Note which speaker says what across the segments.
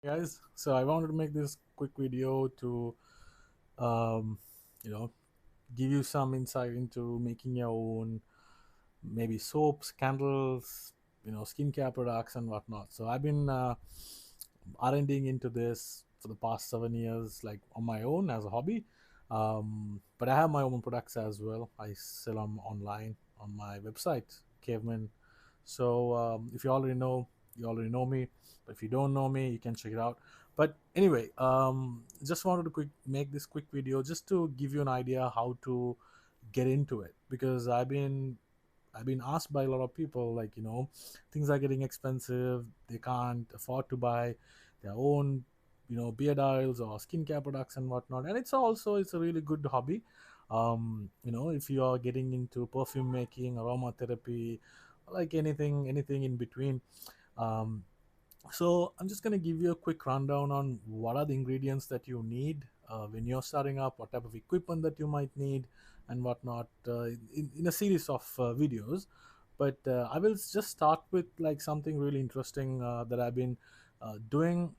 Speaker 1: Guys, so I wanted to make this quick video to um, you know give you some insight into making your own, maybe soaps, candles, skincare products and whatnot. So I've been R&Ding into this for the past 7 years, like on my own as a hobby. But I have my own products as well. I sell them online on my website, Caveman. So if you already know, you already know me. But if you don't know me, you can check it out. But anyway, just wanted to make this quick video just to give you an idea how to get into it, because I've been asked by a lot of people, like, things are getting expensive. They can't afford to buy their own, beard oils or skincare products and whatnot. And it's a really good hobby. If you are getting into perfume making, aromatherapy, like anything in between. Um, so I'm just going to give you a quick rundown on what are the ingredients that you need when you're starting up, what type of equipment that you might need, and whatnot, in a series of videos. But I will just start with like something really interesting that I've been doing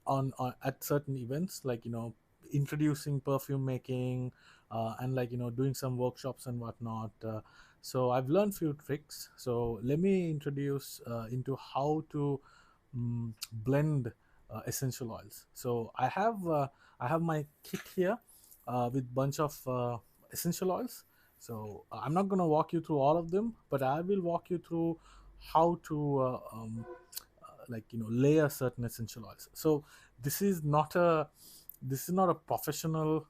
Speaker 1: on at certain events, like introducing perfume making, and like doing some workshops and whatnot. So I've learned few tricks. So let me introduce into how to blend essential oils. So I have my kit here with bunch of essential oils. So I'm not going to walk you through all of them, but I will walk you through how to like layer certain essential oils. So this is not a professional,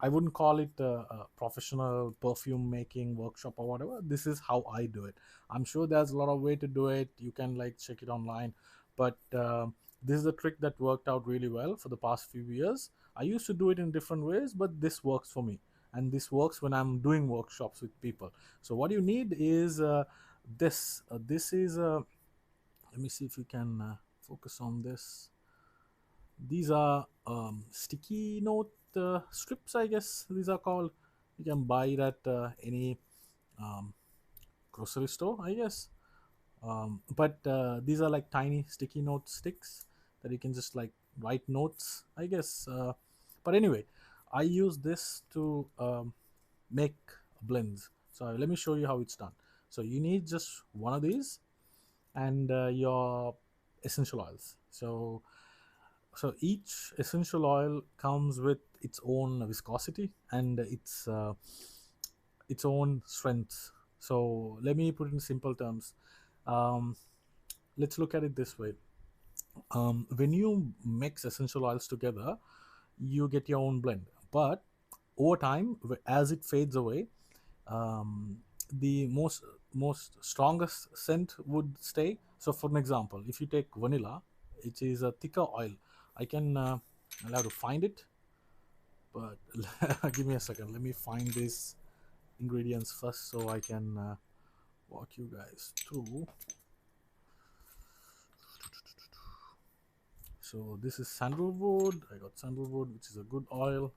Speaker 1: I wouldn't call it a professional perfume making workshop or whatever. This is how I do it. I'm sure there's a lot of way to do it. You can like check it online, but this is a trick that worked out really well for the past few years. I used to do it in different ways, but this works for me, and this works when I'm doing workshops with people. So what you need is this is let me see if you can focus on this. These are sticky note strips, I guess these are called. You can buy it at any um, grocery store, I guess. But these are like tiny sticky note sticks that you can just like write notes, I guess. But anyway, I use this to make blends. So let me show you how it's done. So you need just one of these and your essential oils. So each essential oil comes with its own viscosity and its own strength. So let me put it in simple terms. um, let's look at it this way. When you mix essential oils together, you get your own blend, but over time, as it fades away, um, the most strongest scent would stay. So for an example, if you take vanilla, it is a thicker oil. I can I'll have to find it, but give me a second. Let me find these ingredients first so I can walk you guys through. So this is sandalwood. I got sandalwood, which is a good oil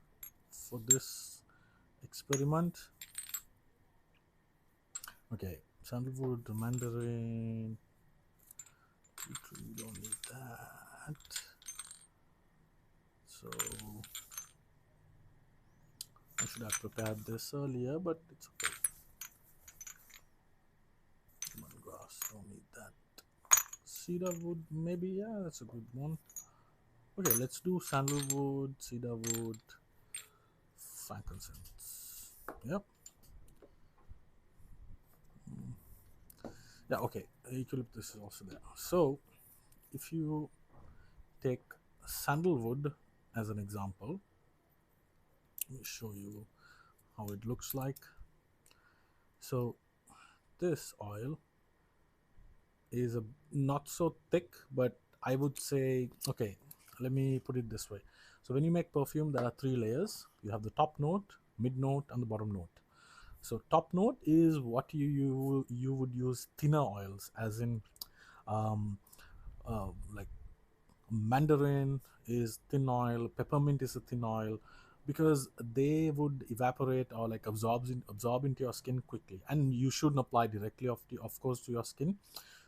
Speaker 1: for this experiment. Okay, sandalwood, mandarin. We don't need that. So I should have prepared this earlier, but it's okay. Lemongrass, don't need that. Cedar wood, maybe, yeah, that's a good one. Okay, let's do sandalwood, cedar wood, frankincense. Yep. Yeah, okay. Eucalyptus is also there. So if you take sandalwood as an example, let me show you how it looks like. So this oil is a not so thick, but I would say, okay, let me put it this way. So when you make perfume, there are three layers. You have the top note, mid note, and the bottom note. So top note is what you would use thinner oils, as in um, like mandarin is thin oil, peppermint is a thin oil, because they would evaporate or like absorb into your skin quickly, and you shouldn't apply directly of course to your skin.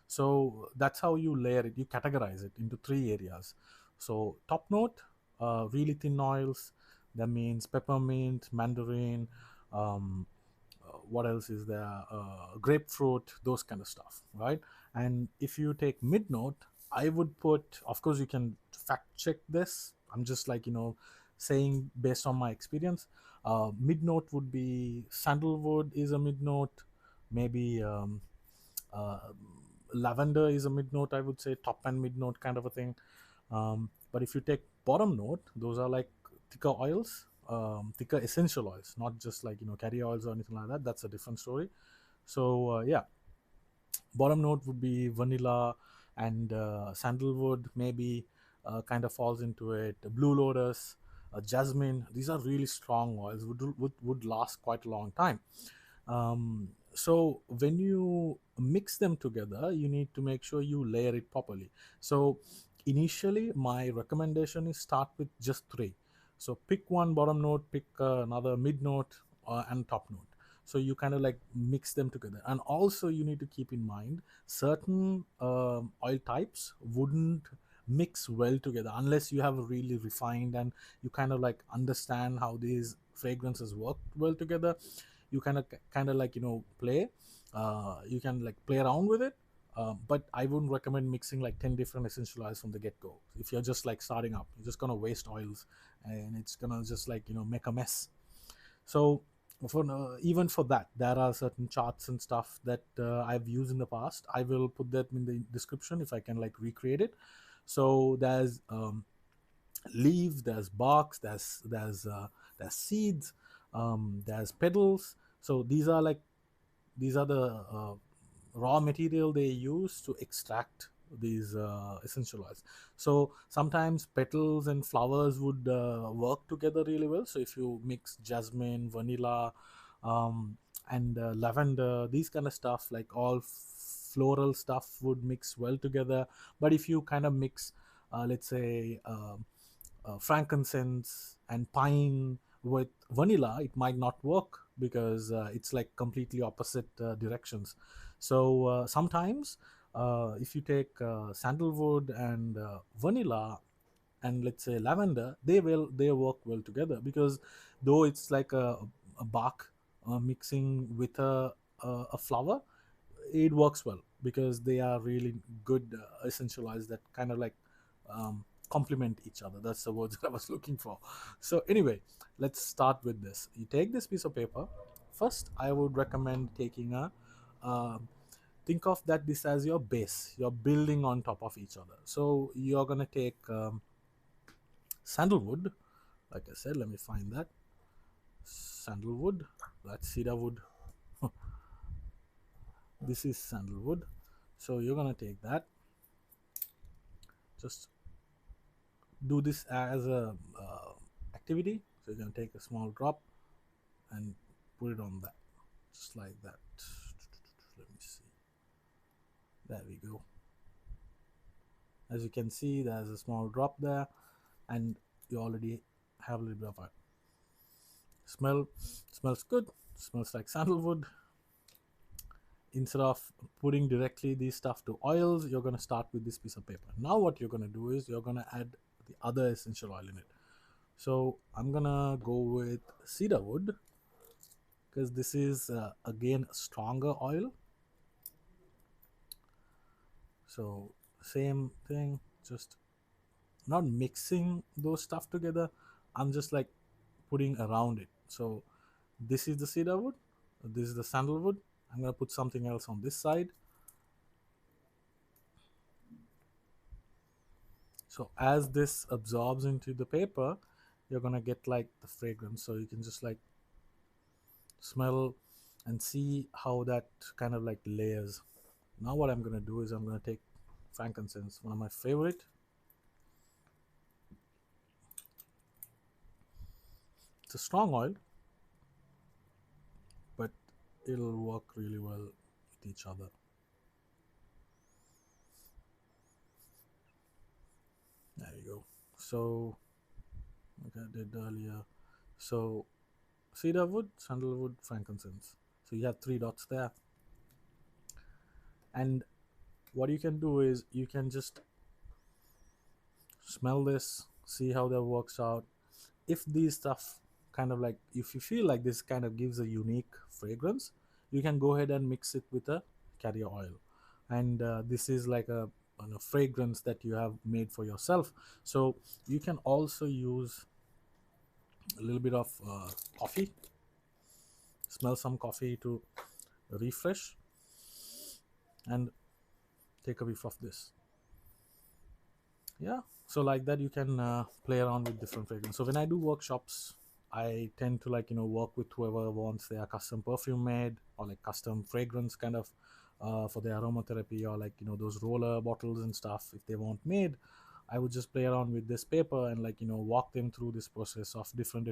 Speaker 1: So that's how you layer it. You categorize it into three areas. So top note, really thin oils. That means peppermint, mandarin. What else is there? Grapefruit, those kind of stuff, right? And if you take mid note, I would put. Of course, you can fact check this. I'm just like saying based on my experience. Mid note would be sandalwood is a mid note. Maybe uh, lavender is a mid note. I would say top and mid note kind of a thing. But if you take bottom note, those are like thicker oils, thicker essential oils, not just like carry oils or anything like that. That's a different story. So yeah, bottom note would be vanilla and sandalwood, maybe kind of falls into it. Blue lotus, jasmine. These are really strong oils. Would last quite a long time. So when you mix them together, you need to make sure you layer it properly. So initially, my recommendation is start with just three. So pick one bottom note, pick another mid note, and top note. So you kind of like mix them together. And also you need to keep in mind certain oil types wouldn't mix well together unless you have a really refined and you kind of like understand how these fragrances work well together. You kind of like play, you can like play around with it. But I wouldn't recommend mixing like 10 different essential oils from the get-go. If you're just like starting up, you're just gonna waste oils and it's gonna just like make a mess. So for even for that, there are certain charts and stuff that I've used in the past. I will put that in the description if I can like recreate it. So there's leaves, there's barks, there's seeds, there's petals. So these are the raw material they use to extract these essential oils. So sometimes petals and flowers would work together really well. So if you mix jasmine, vanilla, um, and lavender, these kind of stuff, like all floral stuff would mix well together. But if you kind of mix let's say frankincense and pine with vanilla, it might not work because it's like completely opposite directions. So sometimes if you take sandalwood and vanilla and let's say lavender, they work well together, because though it's like a bark mixing with a flower, it works well because they are really good essential oils that kind of like complement each other. That's the word that I was looking for. So anyway, let's start with this. You take this piece of paper. First, I would recommend taking a um think of that this as your base. You're building on top of each other. So you're gonna take sandalwood. Like I said, let me find that sandalwood. That's cedar wood. This is sandalwood. So you're gonna take that. Just do this as a activity. So you're gonna take a small drop and put it on that, just like that. Let me see. There we go. As you can see, there's a small drop there, and you already have a little bit of a smell. Smells good. Smells like sandalwood. Instead of putting directly these stuff to oils, you're going to start with this piece of paper. Now what you're going to do is you're going to add the other essential oil in it. So I'm going to go with cedar wood because this is again a stronger oil. So same thing, just not mixing those stuff together. I'm just like putting around it. So this is the cedar wood, this is the sandalwood. I'm going to put something else on this side. So as this absorbs into the paper, you're going to get like the fragrance. So you can just like smell and see how that kind of like layers. Now what I'm going to do is I'm going to take frankincense, one of my favorite. It's a strong oil, but it'll work really well with each other. There you go. So like I did earlier. So cedar wood, sandalwood, frankincense. So you have three dots there. And what you can do is you can just smell this, see how that works out. If these stuff kind of like, if you feel like this kind of gives a unique fragrance, you can go ahead and mix it with a carrier oil. And this is like a, fragrance that you have made for yourself. So you can also use a little bit of coffee, smell some coffee to refresh, and take a whiff of this. Yeah, so like that you can play around with different fragrances. So when I do workshops, I tend to, like, work with whoever wants their custom perfume made, or like custom fragrance kind of for their aromatherapy, or like, those roller bottles and stuff. If they want made, I would just play around with this paper and, like, walk them through this process of different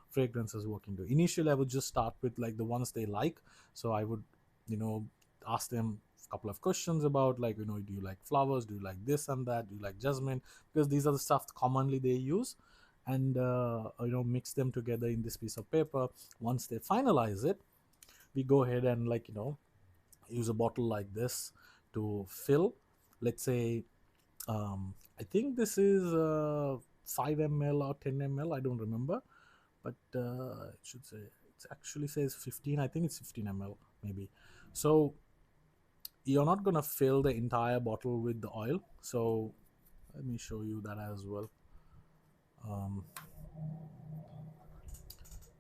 Speaker 1: fragrances working to. Initially I would just start with like the ones they like. So I would, you know ask them a couple of questions about, like, do you like flowers, do you like this and that, do you like jasmine, because these are the stuff commonly they use. And mix them together in this piece of paper. Once they finalize it, we go ahead and, like, use a bottle like this to fill. Let's say, I think this is 5 ml or 10 ml, I don't remember, but it should say, it actually says 15, I think it's 15 ml maybe. So you're not going to fill the entire bottle with the oil. So let me show you that as well. um,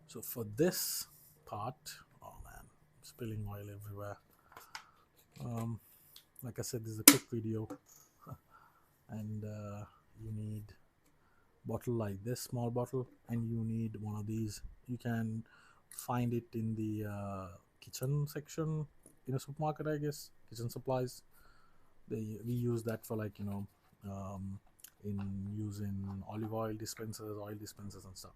Speaker 1: so for this part, oh man, spilling oil everywhere. Like I said, this is a quick video. And you need bottle like this, small bottle, and you need one of these. You can find it in the kitchen section in a supermarket, I guess, kitchen supplies. We use that for, like, um, in using olive oil dispensers and stuff.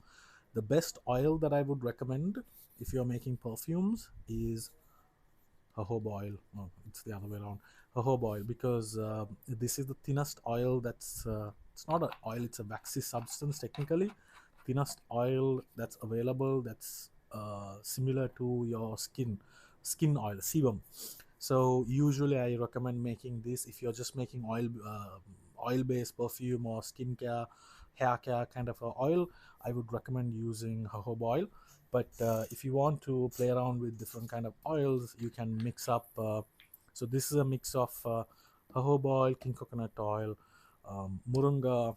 Speaker 1: The best oil that I would recommend if you're making perfumes is jojoba oil. No, it's the other way around. Jojoba oil, because this is the thinnest oil that's it's not an oil, it's a waxy substance technically. Thinnest oil that's available, that's similar to your skin oil, sebum. So usually I recommend making this if you're just making oil based perfume or skincare, hair care kind of a oil. I would recommend using jojoba oil. But if you want to play around with different kind of oils, you can mix up. So this is a mix of jojoba oil, king coconut oil, moringa,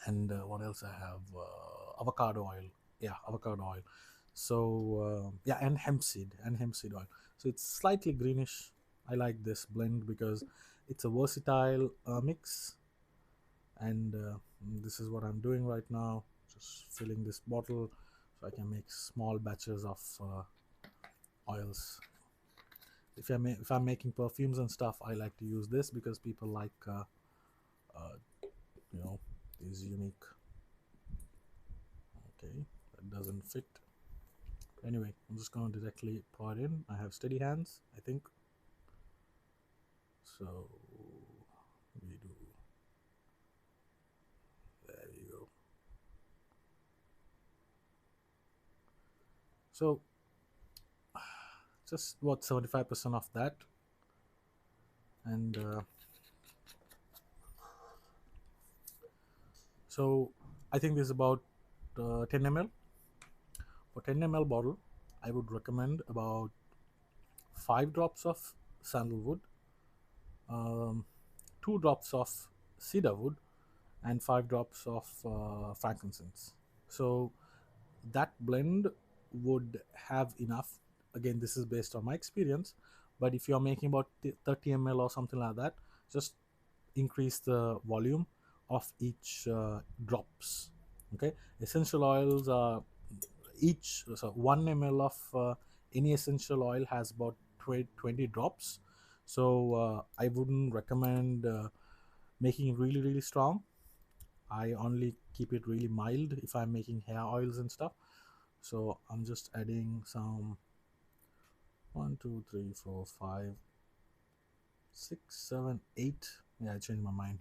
Speaker 1: and what else I have, avocado oil. Yeah, avocado oil. So yeah, and hemp seed oil. So it's slightly greenish. I like this blend because it's a versatile mix. And this is what I'm doing right now, just filling this bottle so I can make small batches of oils. If I'm making perfumes and stuff, I like to use this because people like uh, these unique. Okay, that doesn't fit. Anyway, I'm just going to directly pour it in. I have steady hands, I think. So we do. There you go. So just what 75% of that, and so I think this is about 10 ml. For 10 ml bottle, I would recommend about 5 drops of sandalwood, um, 2 drops of cedarwood, and 5 drops of frankincense. So that blend would have enough. Again, this is based on my experience, but if you're making about 30 ml or something like that, just increase the volume of each drops. Okay, essential oils are each, so 1 ml of any essential oil has about 20 drops. So I wouldn't recommend making it really strong. I only keep it really mild if I'm making hair oils and stuff. So I'm just adding some 1 2 3 4 5 6 7 8, yeah, I changed my mind,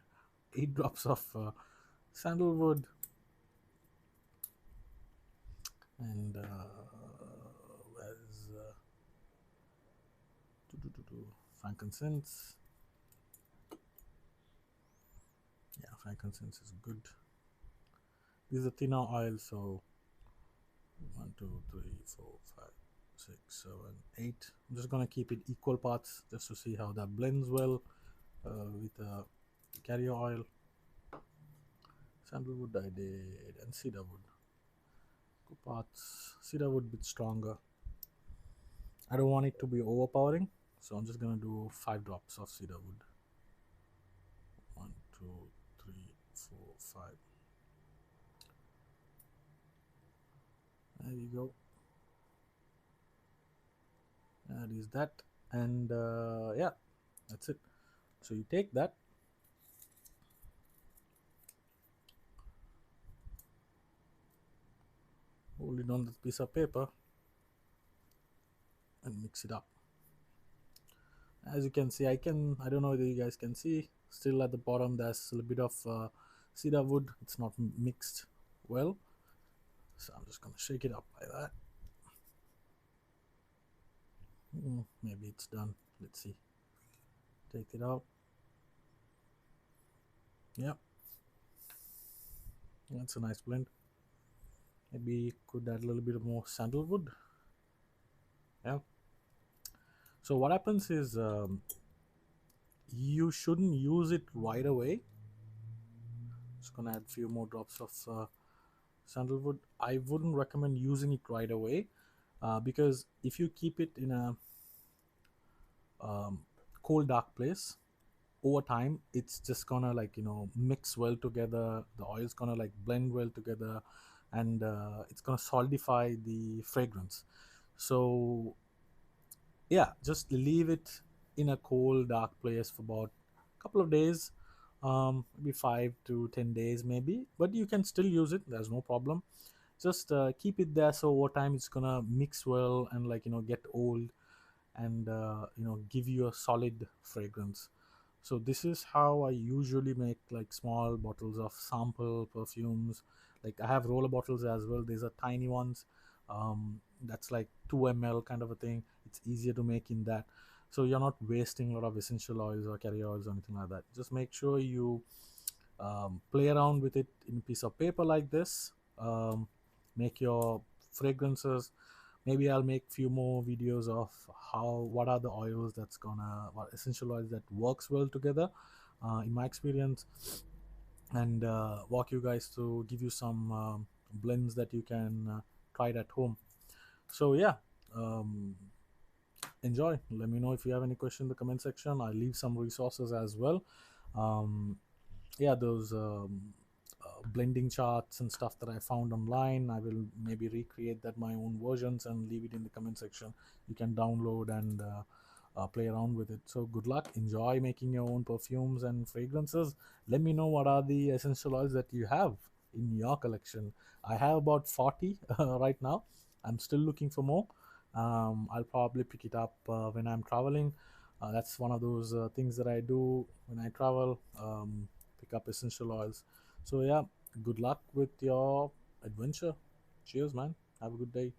Speaker 1: 8 drops of sandalwood, and where's frankincense. frankincense is good. This is a thinner oil, so 1, 2, 3, 4, 5, 6, 7, 8. I'm just gonna keep it equal parts just to see how that blends well with carrier oil. Sandalwood I did, and cedarwood. Two parts. Cedarwood bit stronger. I don't want it to be overpowering, so I'm just gonna do 5 drops of cedarwood. 1, 2, 3, 4, 5. There you go. That is that, and yeah, that's it. So you take that, hold it on this piece of paper, and mix it up. As you can see, I don't know whether you guys can see, still at the bottom there's a little bit of cedar wood. It's not mixed well, so I'm just gonna shake it up like that. Maybe it's done. Let's see. Take it out. Yep, that's a nice blend. Maybe could add a little bit more sandalwood. Yeah. So what happens is you shouldn't use it right away. Just gonna add a few more drops of sandalwood. I wouldn't recommend using it right away because if you keep it in a cold dark place, over time it's just gonna like mix well together. The oil's gonna like blend well together, and it's gonna solidify the fragrance. So yeah, just leave it in a cold dark place for about a couple of days, maybe 5 to 10 days maybe, but you can still use it, there's no problem. Just keep it there, so over time it's gonna mix well and get old, and give you a solid fragrance. So this is how I usually make like small bottles of sample perfumes. Like I have roller bottles as well. These are tiny ones. That's like 2 ml kind of a thing. It's easier to make in that. So you're not wasting a lot of essential oils or carrier oils or anything like that. Just make sure you play around with it in a piece of paper like this. Make your fragrances. Maybe I'll make few more videos of what are the oils that's gonna what essential oils that works well together in my experience, and walk you guys to give you some blends that you can try it at home. So yeah, um, enjoy. Let me know if you have any question in the comment section. I'll leave some resources as well. um, yeah, those blending charts and stuff that I found online, I will maybe recreate that my own versions and leave it in the comment section. You can download and play around with it. So good luck, enjoy making your own perfumes and fragrances. Let me know what are the essential oils that you have in your collection. I have about 40 right now. I'm still looking for more. I'll probably pick it up when I'm traveling. That's one of those things that I do when I travel. Pick up essential oils. So yeah, good luck with your adventure. Cheers, man. Have a good day.